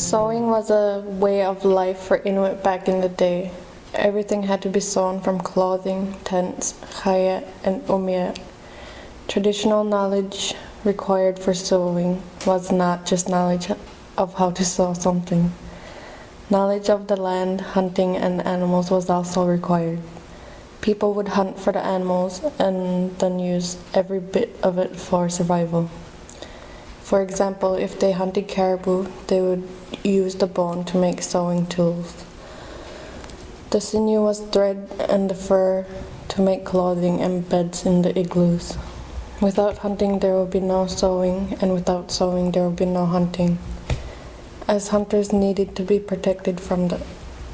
Sewing was a way of life for Inuit back in the day. Everything had to be sewn from clothing, tents, chaya, and umia. Traditional knowledge required for sewing was not just knowledge of how to sew something. Knowledge of the land, hunting, and animals was also required. People would hunt for the animals and then use every bit of it for survival. For example, if they hunted caribou, they would use the bone to make sewing tools. The sinew was thread and the fur to make clothing and beds in the igloos. Without hunting, there would be no sewing, and without sewing, there would be no hunting, as hunters needed to be protected from the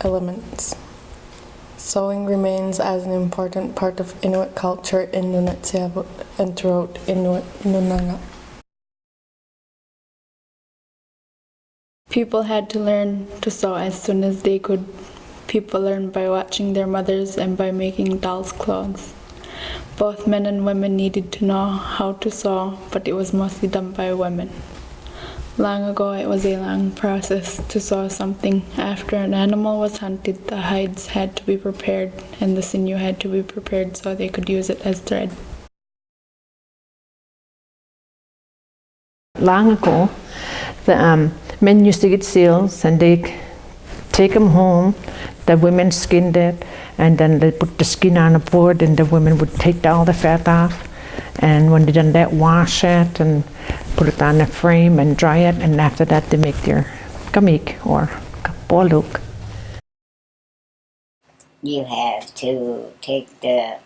elements. Sewing remains as an important part of Inuit culture in Nunatsiavut and throughout Inuit Nunanga. People had to learn to sew as soon as they could. People learned by watching their mothers and by making dolls' clothes. Both men and women needed to know how to sew, but it was mostly done by women. Long ago, it was a long process to sew something. After an animal was hunted, the hides had to be prepared and the sinew had to be prepared so they could use it as thread. Long ago, the men used to get seals and they take them home. The women skinned it and then they put the skin on a board and the women would take all the fat off. And when they done that, wash it and put it on a frame and dry it, and after that they make their kamik or poluk. You have to take the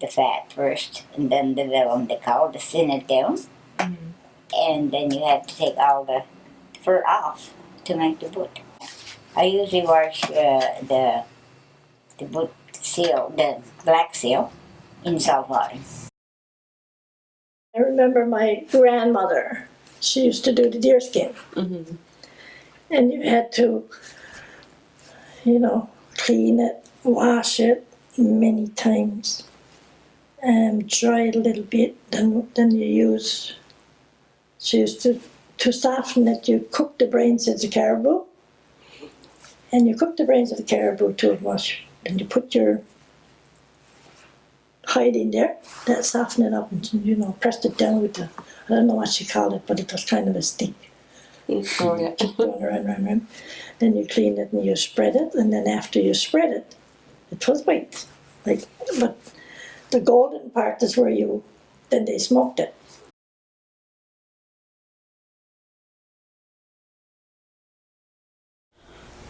fat first, and then the velum, they call the thin it down, and then you have to take all the fur off to make the boot. I usually wash the boot seal, the black seal, in salt water. I remember my grandmother, she used to do the deer skin. Mm-hmm. And you had to, clean it, wash it many times, and dry it a little bit. Then she used to soften it, you cook the brains of the caribou, and you cook the brains of the caribou to a mush. Then you put your hide in there, that soften it up and pressed it down with I don't know what she called it, but it was kind of a stick. Oh, yeah. Going around. Then you clean it and you spread it, and then after you spread it, it was white. But the golden part is where then they smoked it.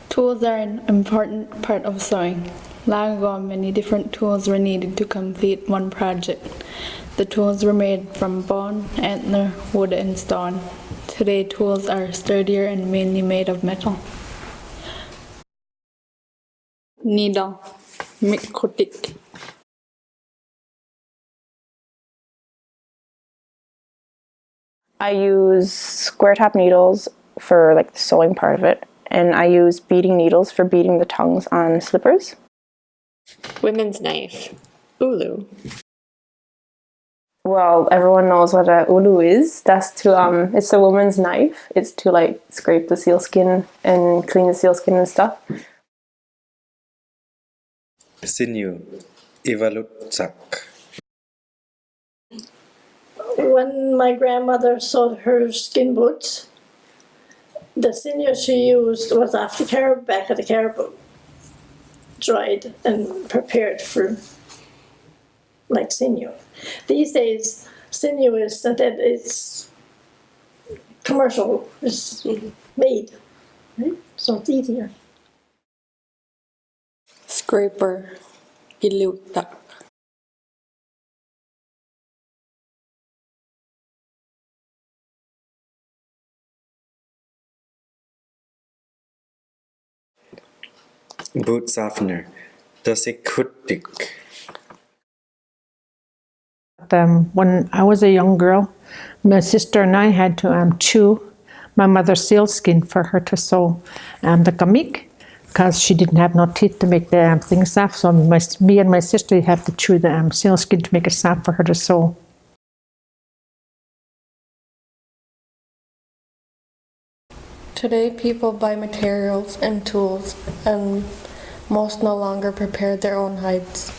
Tools are an important part of sewing. Long ago, many different tools were needed to complete one project. The tools were made from bone, antler, wood, and stone. Today, tools are sturdier and mainly made of metal. Needle, mikotik. I use square top needles for the sewing part of it, and I use beading needles for beading the tongues on slippers. Women's knife, ulu. Well, everyone knows what a ulu is. That's it's a woman's knife. It's to scrape the sealskin and clean the sealskin and stuff. Sinew, ivalutsak. When my grandmother sewed her skin boots, the sinew she used was off the back of the caribou, dried and prepared for sinew. These days, sinew is that it's commercial, it's made, right? So it's easier. Scraper, ilutak. Boot softener, dasikutik. When I was a young girl, my sister and I had to chew my mother's sealskin for her to sew the kamik, because she didn't have no teeth to make the things soft. So me and my sister had to chew the sealskin to make it soft for her to sew. Today, people buy materials and tools, and most no longer prepare their own hides.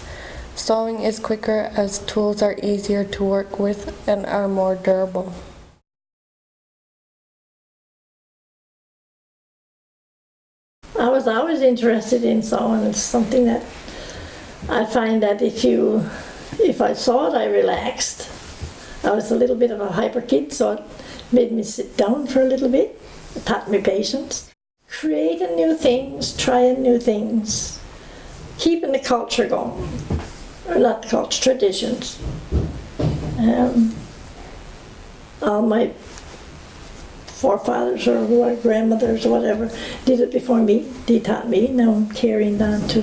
Sewing is quicker as tools are easier to work with and are more durable. I was always interested in sewing. It's something that I find that if I saw it, I relaxed. I was a little bit of a hyper kid, so it made me sit down for a little bit. It taught me patience. Creating new things, trying new things, keeping the culture going. Or not the culture, traditions. All my forefathers or grandmothers or whatever did it before me. They taught me. Now I'm carrying on to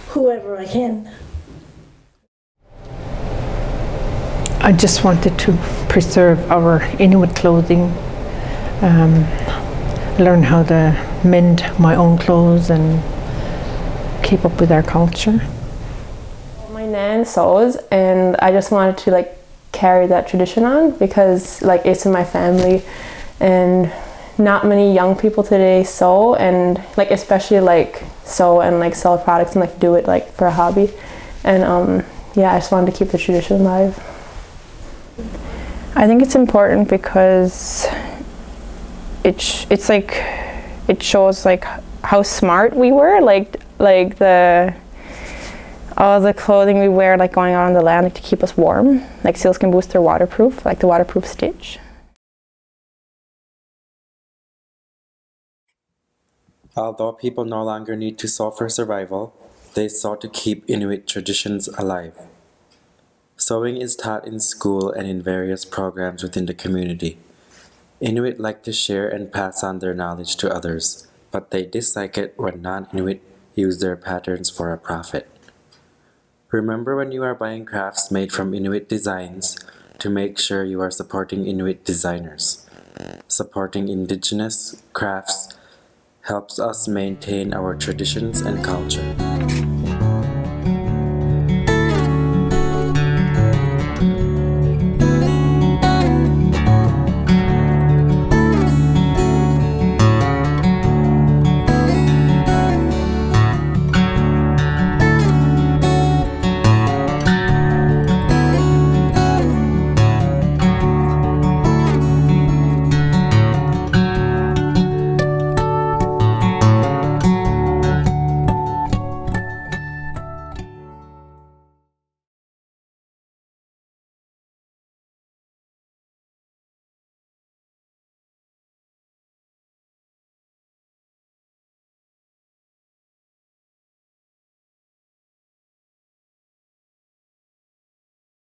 whoever I can. I just wanted to preserve our Inuit clothing, learn how to mend my own clothes and keep up with our culture. My nan sews, and I just wanted to like carry that tradition on because like it's in my family, and not many young people today sew, and like especially like sew and like sell products and like do it like for a hobby, and yeah, I just wanted to keep the tradition alive. I think it's important because it's like it shows like how smart we were, like all the clothing we wear like going out on the land like to keep us warm. Like sealskin boots are waterproof, like the waterproof stitch. Although people no longer need to sew for survival, they sew to keep Inuit traditions alive. Sewing is taught in school and in various programs within the community. Inuit like to share and pass on their knowledge to others, but they dislike it when non-Inuit use their patterns for a profit. Remember when you are buying crafts made from Inuit designs to make sure you are supporting Inuit designers. Supporting indigenous crafts helps us maintain our traditions and culture.